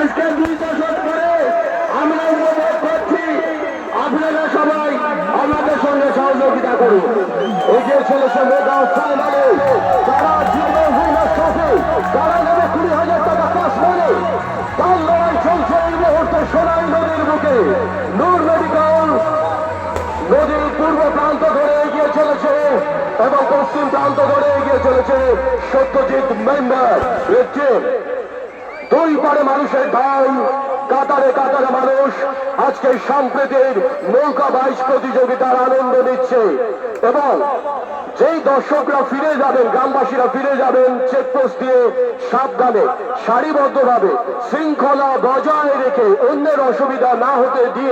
আজকের 2 দশক পরে আমরা অনুভব করছি, আপনারা সবাই আমাদের সঙ্গে সহযোগিতা করুন। এগিয়ে চলেছে মেগা ফাইনালে, যারা জিতবে উইনার ট্রফি, যারা নেবে 20,000 টাকা প্রাইজ মানি। তার লড়াই চলছে এই মুহূর্তে সোনাই নদীর বুকে। নূর মেডিকেল নদীর পূর্ব প্রান্ত ধরে এগিয়ে চলেছে এবং পশ্চিম প্রান্ত ধরে এগিয়ে চলেছে সত্যজিৎ মেম্বার। দুই পারে মানুষের ঢল, কাতারে কাতারে মানুষ আজকে সাম্প্রতিক নৌকা বাইচ প্রতিযোগিতার আনন্দ নিচ্ছে। এবং যেই দর্শকরা ফিরে যাবেন, গ্রামবাসীরা ফিরে যাবেন চেকপোস্ট দিয়ে সাবধানে সারিবদ্ধভাবে শৃঙ্খলা বজায় রেখে অন্যের অসুবিধা না হতে দিয়ে